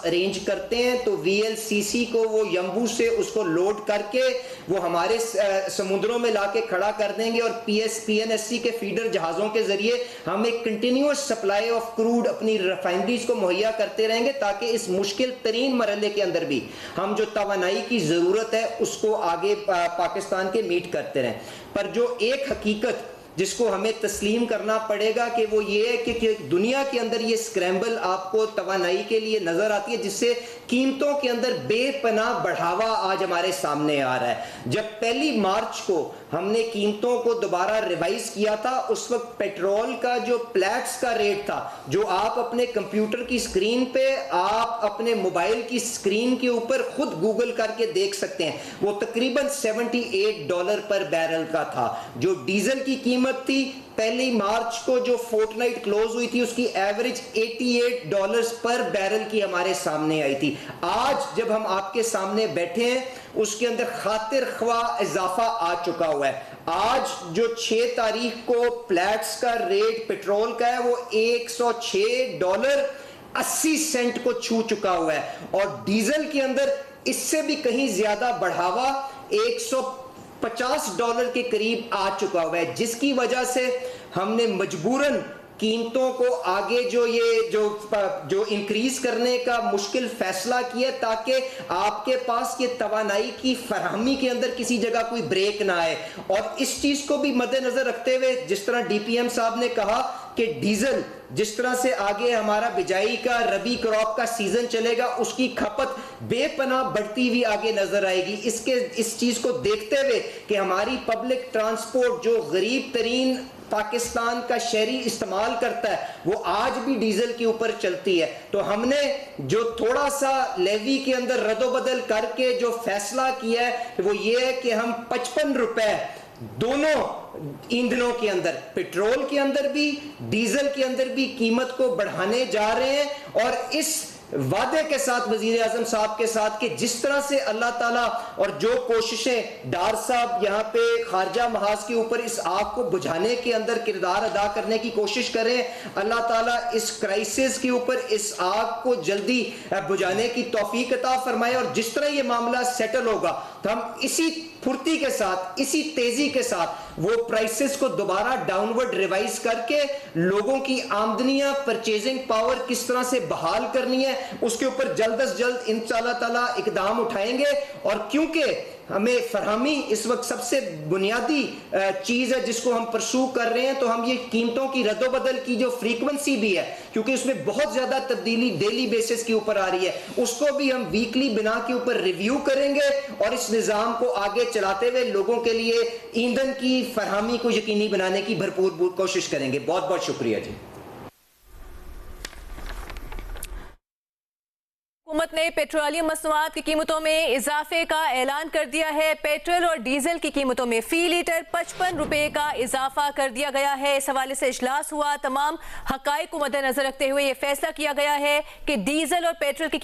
Arrange کرتے ہیں تو VLCC کو وہ یمبو سے اس کو لوڈ کر کے وہ ہمارے سمندروں میں لا کے کھڑا کر دیں گے، اور PNSC کے فیڈر جہازوں کے ذریعے ہم ایک کنٹینیوس سپلائی آف کروڈ اپنی ریفائنریز کو مہیا کرتے رہیں گے، تاکہ اس مشکل ترین مرحلے کے اندر بھی ہم جو توانائی کی ضرورت ہے اس کو آگے پاکستان کے میٹ کرتے رہیں۔ پر جو ایک حقیقت جس کو ہمیں تسلیم کرنا پڑے گا کہ وہ یہ ہے کہ دنیا کے اندر یہ سکریمبل آپ کو توانائی کے لیے نظر آتی ہے، جس سے قیمتوں کے اندر بے پناہ بڑھاوا آج ہمارے سامنے آ رہا ہے۔ جب 1 مارچ کو ہم نے قیمتوں کو دوبارہ ریوائز کیا تھا، اس وقت پیٹرول کا جو پلیٹس کا ریٹ تھا، جو آپ اپنے کمپیوٹر کی سکرین پہ، آپ اپنے موبائل کی سکرین کے اوپر خود گوگل کر کے دیکھ سکتے ہیں، وہ تقریباً $78 پر بیرل کا تھا۔ جو ڈیزل کی قیمت تھی 1 مارچ کو جو فورٹ نائٹ کلوز ہوئی تھی، اس کی ایوریج $88 پر بیرل کی ہمارے سامنے آئی تھی۔ آج جب ہم آپ کے سامنے بیٹھے ہیں، اس کے اندر خاطر خواہ اضافہ آ چکا ہوا ہے۔ آج جو 6 تاریخ کو پلیٹس کا ریٹ پیٹرول کا ہے وہ $106.80 کو چھو چکا ہوا ہے، اور ڈیزل کے اندر اس سے بھی کہیں زیادہ بڑھاوا $150 کے قریب آ چکا ہوا ہے، جس کی وجہ سے ہم نے مجبوراً قیمتوں کو آگے جو انکریز کرنے کا مشکل فیصلہ کیا، تاکہ آپ کے پاس یہ توانائی کی فراہمی کے اندر کسی جگہ کوئی بریک نہ آئے۔ اور اس چیز کو بھی مد نظر رکھتے ہوئے، جس طرح DPM صاحب نے کہا کہ ڈیزل جس طرح سے آگے ہمارا بجائی کا ربی کراپ کا سیزن چلے گا، اس کی کھپت بے پناہ بڑھتی ہوئی آگے نظر آئے گی۔ اس چیز کو دیکھتے ہوئے کہ ہماری پبلک ٹرانسپورٹ جو غریب ترین پاکستان کا شہری استعمال کرتا ہے، وہ آج بھی ڈیزل کے اوپر چلتی ہے، تو ہم نے جو تھوڑا سا لیوی کے اندر رد و بدل کر کے جو فیصلہ کیا ہے وہ یہ ہے کہ ہم $55 دونوں ایندھنوں کے اندر، پیٹرول کے اندر بھی ڈیزل کے اندر بھی قیمت کو بڑھانے جا رہے ہیں، اور اس وعدے کے ساتھ وزیر اعظم صاحب کے ساتھ کہ جس طرح سے اللہ تعالیٰ اور جو کوششیں ڈار صاحب یہاں پہ خارجہ محاذ کے اوپر اس آگ کو بجھانے کے اندر کردار ادا کرنے کی کوشش کریں، اللہ تعالیٰ اس کرائسس کے اوپر اس آگ کو جلدی بجھانے کی توفیق عطا فرمائے، اور جس طرح یہ معاملہ سیٹل ہوگا تو ہم اسی پھرتی کے ساتھ، اسی تیزی کے ساتھ وہ پرائسز کو دوبارہ ڈاؤن ورڈ ریوائز کر کے لوگوں کی آمدنیاں، پرچیزنگ پاور کس طرح سے بحال کرنی ہے، اس کے اوپر جلد از جلد انشاءاللہ تعالیٰ اقدام اٹھائیں گے۔ اور کیونکہ ہمیں فراہمی اس وقت سب سے بنیادی چیز ہے جس کو ہم پرسو کر رہے ہیں، تو ہم یہ قیمتوں کی رد و بدل کی جو فریکوینسی بھی ہے، کیونکہ اس میں بہت زیادہ تبدیلی ڈیلی بیسس کے اوپر آ رہی ہے، اس کو بھی ہم ویکلی بنا کے اوپر ریویو کریں گے، اور اس نظام کو آگے چلاتے ہوئے لوگوں کے لیے ایندھن کی فراہمی کو یقینی بنانے کی بھرپور کوشش کریں گے۔ بہت بہت شکریہ جی۔ حکومت نے پیٹرولیم مصنوعات کی قیمتوں میں اضافے کا اعلان کر دیا ہے۔ پیٹرول اور ڈیزل کی قیمتوں میں فی لیٹر $55 کا اضافہ کر دیا گیا ہے۔ اس حوالے سے اجلاس ہوا، تمام حقائق کو مد نظر رکھتے ہوئے یہ فیصلہ کیا گیا ہے کہ ڈیزل اور پیٹرول کی